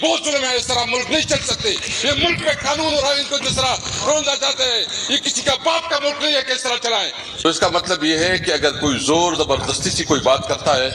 बहुत जुल्म है, इस तरह मुल्क नहीं चल सकते। ये मुल्क में कानून और आइन को जिस तरह रोंदा जाता है, ये किसी का बाप का मुल्क नहीं है कि इस तरह चलाएं। तो इसका मतलब ये है कि अगर कोई जोर जबरदस्ती से कोई बात करता है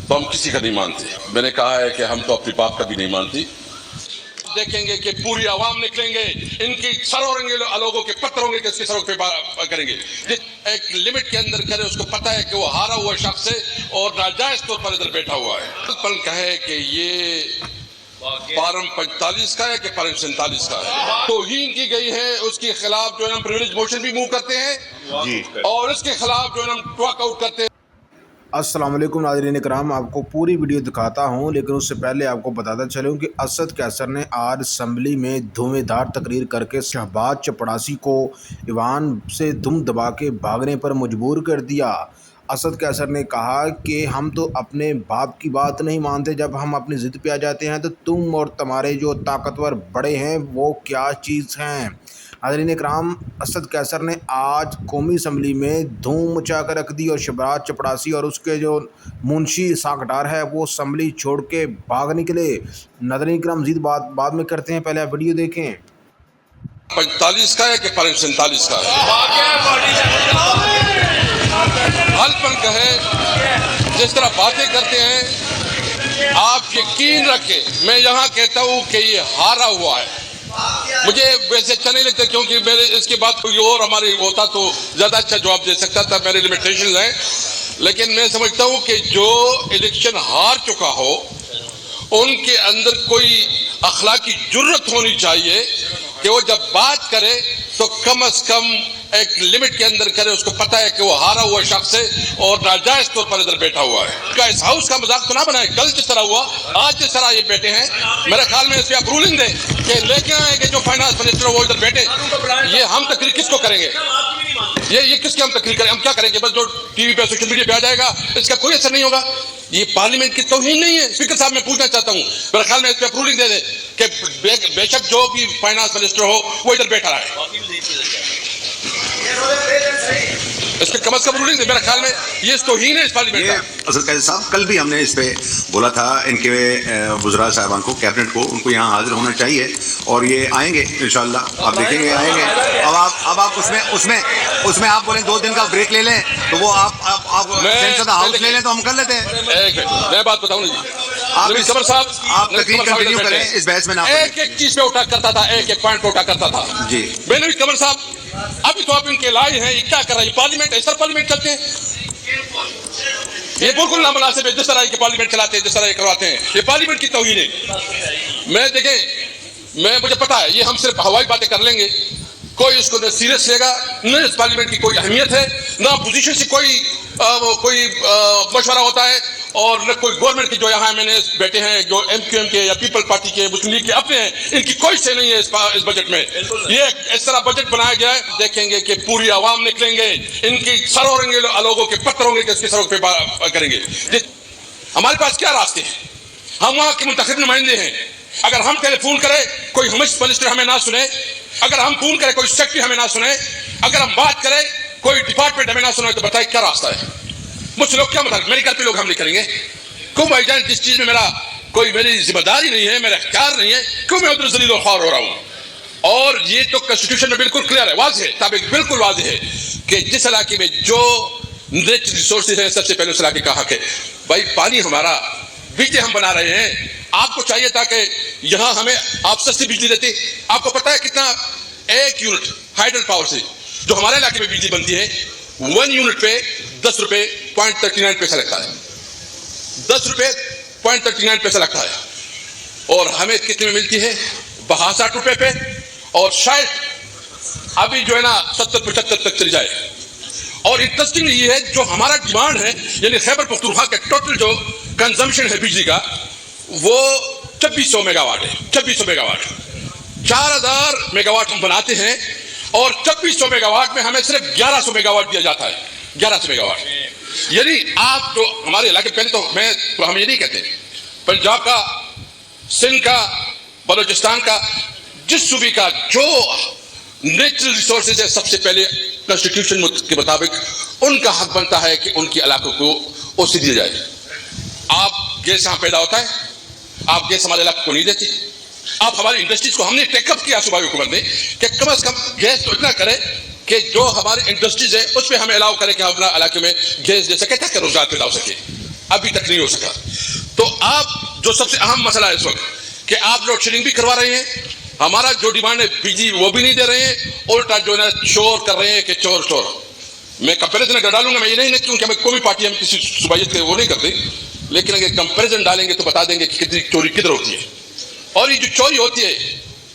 तो हम किसी का नहीं मानते। मैंने कहा है कि हम तो अपने बाप का भी नहीं मानते। देखेंगे कि पूरी आवाम निकलेंगे, इनकी सरोंगे लोगों के पत्थर होंगे कि इसकी सड़क पे करेंगे। एक लिमिट के अंदर करे, उसको पता है कि वो हारा हुआ शख्स है और नाजायज तौर पर इधर बैठा हुआ है। पल कहे कि ये पारम 45 का है कि पारम 47 का है, तौहीन की गई है, उसके खिलाफ जो है हम प्रिविलेज मोशन भी मूव करते हैं जी, और इसके खिलाफ जो है हम वॉकआउट करते हैं। अस्सलाम वालेकुम नाज़रीन इकराम, आपको पूरी वीडियो दिखाता हूं, लेकिन उससे पहले आपको बताता चलूं कि असद कैसर ने आज असम्बली में धुआंधार तकरीर करके शहबाज चपड़ासी को ईवान से दुम दबा के भागने पर मजबूर कर दिया। असद कैसर ने कहा कि हम तो अपने बाप की बात नहीं मानते, जब हम अपनी ज़िद पे आ जाते हैं तो तुम और तुम्हारे जो ताकतवर बड़े हैं वो क्या चीज़ हैं। नाज़रीन इकराम, असद कैसर ने आज कौमी असम्बली में धूम मचा कर रख दी और शहबाज चपड़ासी और उसके जो मुंशी साकडार है वो असम्बली छोड़ के भाग निकले। नाज़रीन इकराम, मज़ीद बात बाद में करते हैं, पहले आप वीडियो देखें। 45 का है कि 47 का है। हलपन कहे जिस तरह बातें करते हैं, आप यकीन रखें, मैं यहाँ कहता हूँ कि ये हारा हुआ है। मुझे वैसे अच्छा नहीं लगता, क्योंकि मेरे इसके बाद कोई और हमारे होता तो ज़्यादा अच्छा जवाब दे सकता था, मेरे लिमिटेशन हैं। लेकिन मैं समझता हूँ कि जो इलेक्शन हार चुका हो उनके अंदर कोई अखलाकी जुर्रत होनी चाहिए कि वो जब बात करे तो कम अज कम एक लिमिट के अंदर करे। उसको पता है कि वो हारा हुआ शख्स है और नाजायज तौर पर इधर बैठा हुआ है। क्या इस हाउस का मजाक तो ना बनाए। कल जिस तरह हुआ, आज जिस तरह ये बैठे हैं, मेरे ख्याल में इस पर आप रूलिंग दें कि लेके आएंगे जो फाइनेंस मिनिस्टर वो इधर बैठे। ये हम तकरीर किसको करेंगे? ये किसकी हम तकरीर करें? हम क्या करेंगे? बस जो टीवी पे सोशल मीडिया पे आ जाएगा, इसका कोई असर नहीं होगा। ये पार्लियामेंट की तौहीन नहीं है। स्पीकर साहब, मैं पूछना चाहता हूँ, मेरे ख्याल में इस पर रूलिंग दे दे कि बेशक जो भी फाइनेंस मिनिस्टर हो वो इधर बैठा है। इसके कम से कम रूलिंग दे। मेरे ख्याल में ये तौहीन है इस पार्लियामेंट का। असद कैसर साहब, कल भी हमने इस पे बोला था इनके वज़रा साहबान को, कैबिनेट को, उनको यहाँ हाजिर होना चाहिए और ये आएंगे इंशाल्लाह। आप देखेंगे आएंगे। अब आप उसमें आप बोलें 2 दिन का ब्रेक ले लें, तो वो आप सेंसद हाउस ले लें तो हम कर लेते हैं। एक मिनट मैं बात बताऊँ जी, आप तकरीर कंटिन्यू करें, इस बहस में ना एक चीज पे उठा करता था, एक पॉइंट पे उठा करता था जी। मैंने भी कमर साहब, अभी तो आप इनके लाई हैं, ये क्या कर रहे हैं? पार्लियामेंट ऐसा पार्लियामेंट चलते हैं, ये बिल्कुल नामुनासिब है जिस तरह के पार्लियामेंट चलाते हैं, जिस तरह ये करवाते हैं। ये पार्लियामेंट की तौहीन है। मैं देखें, मुझे पता है ये हम सिर्फ हवाई बातें कर लेंगे, कोई इसको न सीरियस लेगा, न इस पार्लियामेंट की कोई अहमियत है, न अपोजिशन से कोई मशवरा होता है, और न कोई गवर्नमेंट की जो यहाँ मैंने बैठे हैं जो MQM के या पीपल पार्टी के, मुस्लिम लीग के अपने हैं, इनकी कोई से नहीं है इस बजट में। ये इस तरह बजट बनाया गया है। देखेंगे कि पूरी आवाम निकलेंगे, इनकी सरोंगे लोगों के पत्थर होंगे कि इसकी सड़क पे करेंगे। हमारे पास क्या रास्ते हैं? हम वहाँ के मुंतखब नुमाइंदे हैं। अगर हम टेलीफोन करें कोई मिनिस्टर हमें ना सुने, अगर हम फोन करें कोई सेक्रेटरी हमें ना सुने, अगर हम बात करें कोई डिपार्टमेंट हमें ना सुने, तो बताए क्या रास्ता है? मुझसे लोग क्या मतलब मेरे घर पे लोग हमले करेंगे? क्यों भाईजान, जिस चीज में मेरी जिम्मेदारी नहीं है, मेरा इख्तियार नहीं है, क्यों मैं उधर जलील और ख्वार हो रहा हूँ? और ये तो कॉन्स्टिट्यूशन में बिल्कुल क्लियर है, वाज़ेह है, ताबिक बिल्कुल वाज़ेह है कि जिस इलाके में जो नेचुरल रिसोर्सेज है, सबसे पहले उस इलाके का हक है। भाई पानी हमारा, बिजली हम बना रहे हैं, आपको चाहिए था कि यहाँ हमें आप सस्ती बिजली देते। आपको पता है कितना 1 यूनिट हाइडल पावर से जो हमारे इलाके में बिजली बनती है, 1 यूनिट पे 10 रुपये 0.39 पैसा लगता है। 10 रुपये 0.39 पैसा लगता है, और हमें कितने में मिलती है? 62 रुपये पे, और शायद अभी जो है ना 70-75 तक चली जाए। और इंटरेस्टिंग ये है, जो हमारा डिमांड है, यानी खैबर पख्तूनख्वा का टोटल जो कंजम्पशन है बिजली का, वो 2600 मेगावाट है। 2600 मेगावाट, 4000 मेगावाट हम बनाते हैं, और 2600 मेगावाट में हमें सिर्फ 1100 मेगावाट दिया जाता है। 1100 मेगावाट, यानी आप जो हमारे इलाके, पहले तो हम ये नहीं कहते पंजाब का, सिंध का, बलूचिस्तान का, जिस सूबे का जो नेचुरल रिसोर्सेज है, सबसे पहले कॉन्स्टिट्यूशन के मुताबिक उनका हक बनता है कि उनके इलाकों को ओसी दिया जाए। आप गैस यहाँ पैदा होता है, आप गैस हमारे इलाके को नहीं देते। آپ ہماری انڈسٹریز کو ہم نے ٹیک اپ کیا صوبائی حکومت نے کہ کم از کم گیس تو اتنا کرے کہ جو ہماری انڈسٹریز ہے اس پہ ہمیں الاؤ کرے کہ ہم اپنا علاقے میں گیس دے سکے تاکہ روزگار پیدا ہو سکے. ابھی تک نہیں ہو سکا. تو آپ جو سب سے اہم مسئلہ ہے اس وقت کہ آپ لوڈ شیڈنگ بھی کروا رہے ہیں, ہمارا جو ڈیمانڈ ہے بجلی وہ بھی نہیں دے رہے ہیں, الٹا جو ہے شور کر رہے ہیں کہ چور چور. میں کمپیریزن اگر ڈالوں گا, میں یہ نہیں کیونکہ ہمیں کوئی بھی پارٹی ہم کسی صوبائیت کے وہ نہیں کرتے, لیکن اگر کمپیریزن ڈالیں گے تو بتا دیں گے کہ کتنی چوری کدھر ہوتی ہے. اور یہ جو چوری ہوتی ہے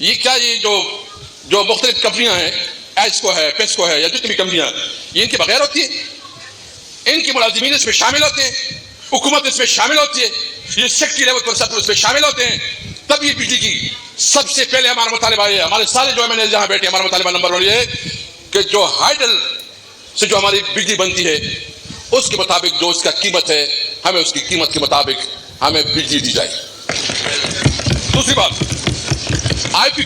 یہ کیا, یہ جو مختلف کمپنیاں ہیں, ایسکو ہے, پیسکو ہے, یا جتنی بھی کمپنیاں, یہ ان کے بغیر ہوتی ہے. ان کے ملازمین اس میں شامل ہوتے ہیں, حکومت اس میں شامل ہوتی ہے, یہ سیکٹری لیول پر سب اس میں شامل ہوتے ہیں. تب یہ بجلی کی سب سے پہلے ہمارا مطالبہ یہ, ہمارے سارے جو MNA جہاں بیٹھے, ہمارا مطالبہ نمبر 1 یہ ہے کہ جو ہائیڈل سے جو ہماری بجلی بنتی ہے اس کے مطابق جو اس کا قیمت ہے, ہمیں اس کی قیمت کے مطابق ہمیں بجلی دی جائے. دوسری بات, آئی پی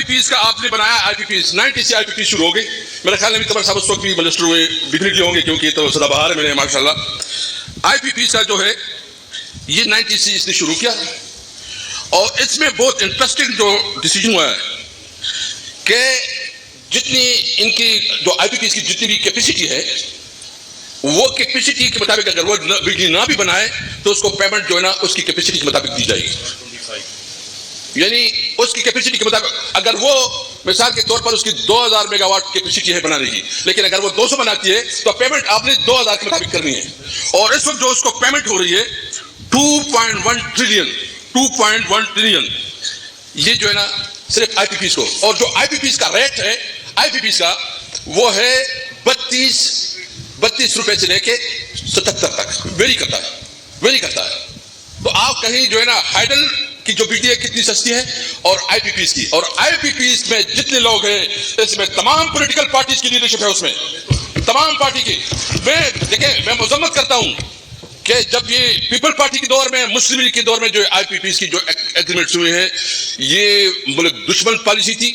پیز کا آپ نے بنایا, آئی پی پیز 90 سے آئی پی پیز شروع ہو گئی. میرا خیال ہے تمہارے صاحب اس وقت بھی منسٹر ہوئے, بجلی کے ہوں گے کیونکہ یہ تو سدا بہار ہے میرے ماشاء اللہ. آئی پی پیز کا جو ہے یہ 90 سے اس نے شروع کیا, اور اس میں بہت انٹرسٹنگ جو ڈیسیجن ہوا ہے کہ جتنی ان کی جو آئی پی پیز کی جتنی بھی کیپیسٹی ہے وہ کیپیسٹی کے مطابق اگر وہ بجلی نہ بھی بنائے تو اس کو پیمنٹ جو ہے نا اس کی کیپیسٹی کے مطابق دی جائے گی. یعنی اس کی کیپیسٹی کے مطابق اگر وہ مثال کے طور پر اس کی 2000 میگا واٹ کیپیسٹی ہے بنانے کی, لیکن اگر وہ 200 بناتی ہے تو پیمنٹ آپ نے 2000 کے مطابق کرنی ہے. اور اس وقت جو اس کو پیمنٹ ہو رہی ہے 2.1 ٹریلین, یہ جو ہے نا صرف آئی پی پیز کو. اور جو آئی پی پیز کا ریٹ ہے آئی پی پیز کا وہ ہے 32 روپے سے لے کے 77 تک ویری کرتا ہے. تو آپ کہیں جو ہے نا ہائیڈل کی جو بجلی ہے کتنی سستی ہے, اور آئی پی پیز کی, اور آئی پی پیز میں جتنے لوگ ہیں اس میں تمام پولیٹیکل پارٹیز کی لیڈرشپ ہے, اس میں تمام پارٹی کی. میں مذمت کرتا ہوں کہ جب یہ پیپل پارٹی کے دور میں, مسلم لیگ کے دور میں جو آئی پی پیز کی جو ایگریمنٹس ہوئے ہیں یہ ملک دشمن پالیسی تھی.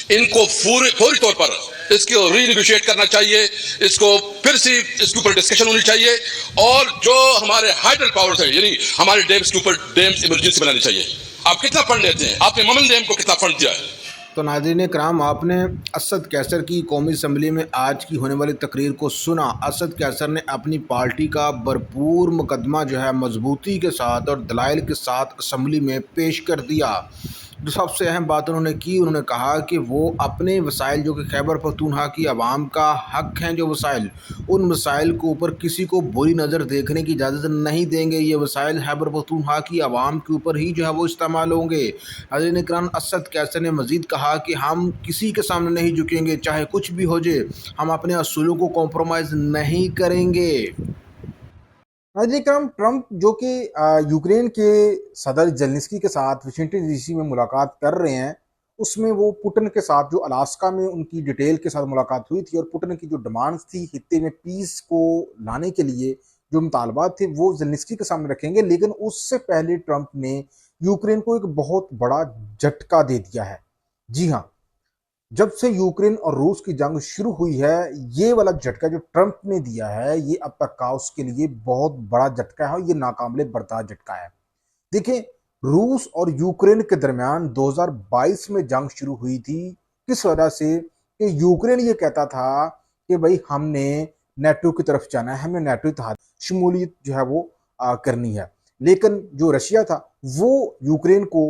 ان کو فوری طور پر اس کو ری نیگوشیٹ کرنا چاہیے, اس کو پھر سے اس کے اوپر ڈسکشن ہونی چاہیے, اور جو ہمارے ہائیڈل پاورز ہیں یعنی ہمارے ڈیمز کے اوپر ڈیمز ایمرجنسی بنانی چاہیے. آپ کتنا فنڈ لیتے ہیں, آپ نے ممن ڈیم کو کتنا فنڈ دیا ہے؟ تو ناظرین کرام, آپ نے اسد کیسر کی قومی اسمبلی میں آج کی ہونے والی تقریر کو سنا. اسد کیسر نے اپنی پارٹی کا بھرپور مقدمہ جو ہے مضبوطی کے ساتھ اور دلائل کے ساتھ اسمبلی میں پیش کر دیا. جو سب سے اہم بات انہوں نے کی, انہوں نے کہا کہ وہ اپنے وسائل جو کہ خیبر پختونخوا کی عوام کا حق ہیں, جو وسائل, ان وسائل کے اوپر کسی کو بری نظر دیکھنے کی اجازت نہیں دیں گے. یہ وسائل خیبر پختونخوا کی عوام کے اوپر ہی جو ہے وہ استعمال ہوں گے. ناظرین کرام, اسد کیسر نے مزید کہا کہ ہم کسی کے سامنے نہیں جھکیں گے, چاہے کچھ بھی ہو جائے, ہم اپنے اصولوں کو کمپرومائز نہیں کریں گے. ناظرین کرام, ٹرمپ جو کہ یوکرین کے صدر زیلنسکی کے ساتھ واشنگٹن ڈی سی میں ملاقات کر رہے ہیں, اس میں وہ پوٹن کے ساتھ جو الاسکا میں ان کی ڈیٹیل کے ساتھ ملاقات ہوئی تھی, اور پوٹن کی جو ڈیمانڈز تھی خطے میں پیس کو لانے کے لیے جو مطالبات تھے وہ زیلنسکی کے سامنے رکھیں گے. لیکن اس سے پہلے ٹرمپ نے یوکرین کو ایک بہت بڑا جھٹکا دے دیا ہے. جی ہاں, جب سے یوکرین اور روس کی جنگ شروع ہوئی ہے, یہ والا جھٹکا جو ٹرمپ نے دیا ہے یہ اب تک کا اس کے لیے بہت بڑا جھٹکا ہے, اور یہ ناقابل برداشت جھٹکا ہے. دیکھیں, روس اور یوکرین کے درمیان 2022 میں جنگ شروع ہوئی تھی. کس وجہ سے کہ یوکرین یہ کہتا تھا کہ بھائی ہم نے نیٹو کی طرف جانا ہے, ہمیں نیٹو اتحاد شمولیت جو ہے وہ کرنی ہے. لیکن جو رشیا تھا وہ یوکرین کو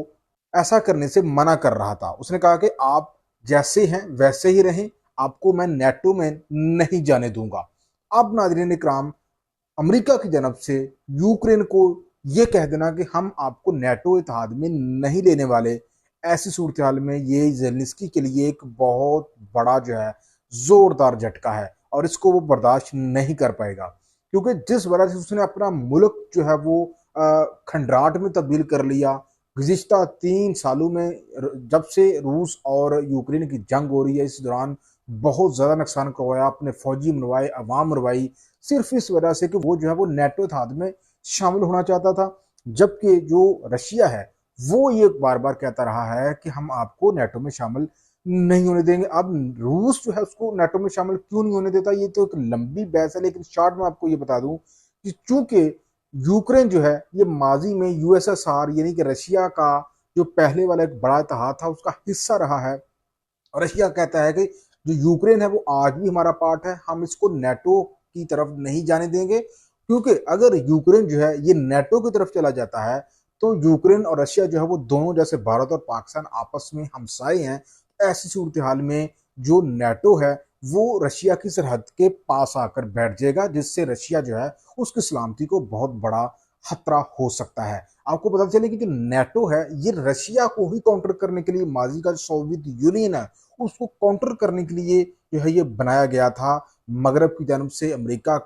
ایسا کرنے سے منع کر رہا تھا. اس نے کہا کہ آپ جیسے ہیں ویسے ہی رہیں, آپ کو میں نیٹو میں نہیں جانے دوں گا. اب ناظرین اکرام, امریکہ کی جانب سے یوکرین کو یہ کہہ دینا کہ ہم آپ کو نیٹو اتحاد میں نہیں لینے والے, ایسی صورتحال میں یہ زیلنسکی کے لیے ایک بہت بڑا جو ہے زوردار جھٹکا ہے, اور اس کو وہ برداشت نہیں کر پائے گا. کیونکہ جس وجہ سے اس نے اپنا ملک جو ہے وہ کھنڈرات میں تبدیل کر لیا. گزشتہ 3 سالوں میں جب سے روس اور یوکرین کی جنگ ہو رہی ہے, اس دوران بہت زیادہ نقصان کروایا, اپنے فوجی منوائے, عوام مروائی, صرف اس وجہ سے کہ وہ جو ہے وہ نیٹو اتحاد میں شامل ہونا چاہتا تھا. جبکہ جو رشیا ہے وہ یہ بار بار کہتا رہا ہے کہ ہم آپ کو نیٹو میں شامل نہیں ہونے دیں گے. اب روس جو ہے اس کو نیٹو میں شامل کیوں نہیں ہونے دیتا, یہ تو ایک لمبی بحث ہے, لیکن شارٹ میں آپ کو یہ بتا دوں کہ چونکہ یوکرین جو ہے یہ ماضی میں USSR یعنی کہ رشیا کا जो पहले वाला एक बड़ा इतिहाद था उसका हिस्सा रहा है। और रशिया कहता है कि जो यूक्रेन है वो आज भी हमारा पार्ट है, हम इसको नेटो की तरफ नहीं जाने देंगे, क्योंकि अगर यूक्रेन जो है ये नेटो की तरफ चला जाता है तो यूक्रेन और रशिया जो है वो दोनों जैसे भारत और पाकिस्तान आपस में हमसाए हैं। ऐसी सूरत हाल में जो नेटो है वो रशिया की सरहद के पास आकर बैठ जाएगा, जिससे रशिया जो है उसकी सलामती को बहुत बड़ा खतरा हो सकता है। आपको पता चले कि जो नेटो है ये रशिया को ही काउंटर करने के लिए, माजी का सोवियत यूनियन है उसको काउंटर करने के लिए जो है ये बनाया गया था। मगरब की जानब से अमेरिका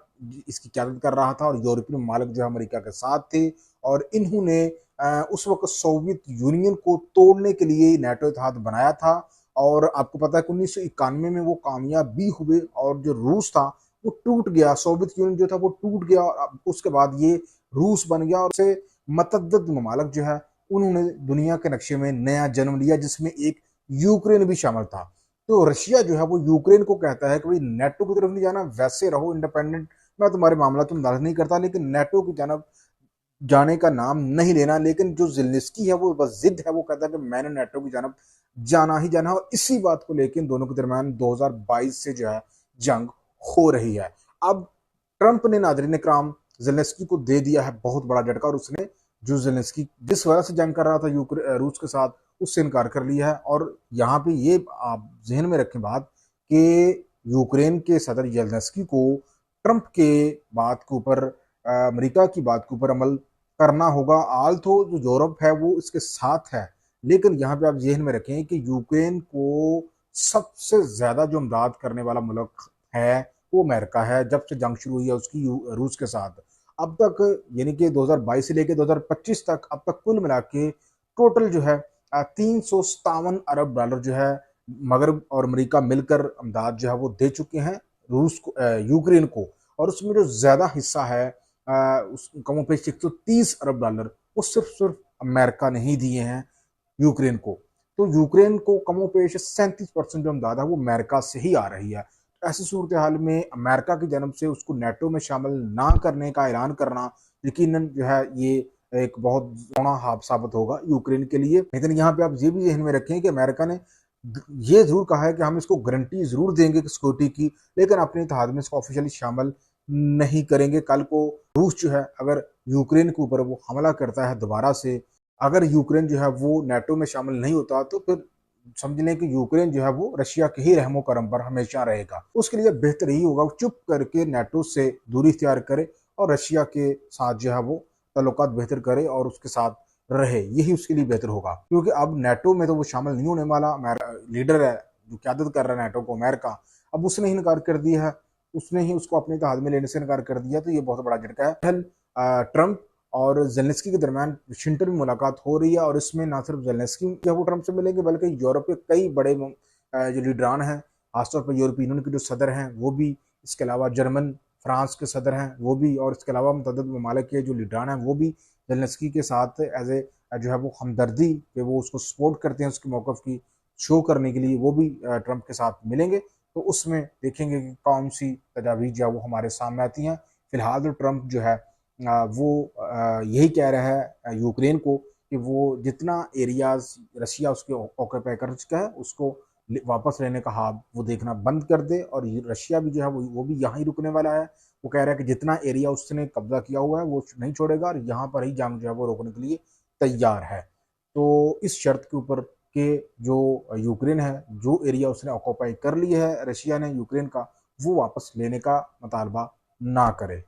इसकी क़यादत कर रहा था और यूरोपीय ममालिक जो है अमेरिका के साथ थे, और इन्होंने उस वक्त सोवियत यूनियन को तोड़ने के लिए नेटो इत्तेहाद बनाया था। और आपको पता है कि 1991 में वो कामयाब भी हुए और जो रूस था वो टूट गया, सोवियत यूनियन जो था वो टूट गया, और उसके बाद ये रूस बन गया और से मतअद्दद ममालिक जो है उन्होंने दुनिया के नक्शे में नया जन्म लिया, जिसमें एक यूक्रेन भी शामिल था। तो रशिया जो है वो यूक्रेन को कहता है कि भाई नेटो की तरफ नहीं जाना, वैसे रहो इंडिपेंडेंट, मैं तुम्हारे मामला तुम अंदाज नहीं करता, लेकिन नेटो की जानब जाने का नाम नहीं लेना। लेकिन जो ज़ेलेंस्की है वो बस जिद है, वो कहता है कि मैंने नेटो की जानब जाना ही जाना है, और इसी बात को लेकर इन दोनों के दरमियान 2022 से जो है जंग हो रही है। अब ट्रंप ने नाज़रीन इकराम ज़ेलेंस्की को दे दिया है बहुत बड़ा झटका, और उसने जो ज़ेलेंस्की जिस वजह से जंग कर रहा था रूस के साथ उससे इनकार कर लिया है। और यहाँ पे ये आप जहन में रखें बात कि यूक्रेन के सदर ज़ेलेंस्की को ट्रंप के बात के ऊपर, अमेरिका की बात के ऊपर अमल करना होगा। आल तो जो यूरोप है वो इसके साथ है, लेकिन यहाँ पे आप जहन में रखें कि यूक्रेन को सबसे ज़्यादा जो इमदाद करने वाला मुल्क है वो अमेरिका है। जब से जंग शुरू हुई है उसकी रूस के साथ, अब तक यानी कि 2022 से लेकर 2025 तक अब तक कुल मिला के टोटल जो है 357 अरब डॉलर जो है मगरब और अमेरिका मिलकर इमदाद जो है वो दे चुके हैं रूस को, यूक्रेन को। और उसमें जो ज़्यादा हिस्सा है उस कमों पे 130 अरब डॉलर वो सिर्फ अमेरिका ने ही दिए हैं यूक्रेन को। तो यूक्रेन को कमों पेश 37% जो इमदाद है वो अमेरिका से ही आ रही है। ऐसी सूरत हाल में अमेरिका की जानब से उसको नेटो में शामिल ना करने का ऐलान करना यकीनन जो है ये एक बहुत बड़ा हाथ साबित होगा यूक्रेन के लिए। लेकिन यहाँ पे आप ये भी ध्यान में रखें कि अमेरिका ने ये जरूर कहा है कि हम इसको गारंटी जरूर देंगे सिक्योरिटी की, लेकिन अपने इत्तेहाद में इसको ऑफिशियली शामिल नहीं करेंगे। कल को रूस जो है अगर यूक्रेन के ऊपर वो हमला करता है दोबारा से, अगर यूक्रेन जो है वो नेटो में शामिल नहीं होता तो फिर समझ लें कि यूक्रेन जो है वो रशिया के ही रहमो करम पर हमेशा रहेगा। उसके लिए बेहतर ही होगा वो चुप करके नेटो से दूरी इख्तियार करे और रशिया के साथ जो है वो ताल्लुकात बेहतर करे और उसके साथ रहे, यही उसके लिए बेहतर होगा। क्योंकि अब नेटो में तो वो शामिल नहीं होने वाला। लीडर है जो क़यादत कर रहा है नेटो को, अमेरिका, अब उसने ही इनकार कर दिया है, उसने ही उसको अपने इत्तेहाद में लेने से इनकार कर दिया। तो ये बहुत बड़ा झटका है। ट्रंप और ज़ेलेंस्की के दरमियान वाशिंगटन में मुलाकात हो रही है, और इसमें ना सिर्फ ज़ेलेंस्की जो वो ट्रंप से मिलेंगे बल्कि यूरोप के कई बड़े जो लीडरान हैं, खासतौर पर यूरोपीय यूनियन के जो सदर हैं वो भी, इसके अलावा जर्मन फ्रांस के सदर हैं वो भी, और इसके अलावा मुतअद्दिद ममालिक के जो लीडरान हैं वो भी ज़ेलेंस्की के साथ एज ए जो है वो हमदर्दी पे वो उसको सपोर्ट करते हैं, उसके मौक़िफ़ की शो करने के लिए वो भी ट्रंप के साथ मिलेंगे। तो उसमें देखेंगे कि कौन सी तजावीज़ जो वो हमारे सामने आती हैं। फ़िलहाल तो ट्रंप जो है वो यही कह रहा है यूक्रेन को कि वो जितना एरियाज़ रशिया उसके ऑक्यूपाई कर चुका है उसको वापस लेने का हाथ वो देखना बंद कर दे, और रशिया भी जो है वो भी यहाँ ही रुकने वाला है। वो कह रहा है कि जितना एरिया उसने कब्जा किया हुआ है वो नहीं छोड़ेगा और यहाँ पर ही जंग जो है वो रोकने के लिए तैयार है। तो इस शर्त के ऊपर कि जो यूक्रेन है, जो एरिया उसने ऑक्यूपाई कर लिया है रशिया ने यूक्रेन का, वो वापस लेने का मुतालबा ना करे।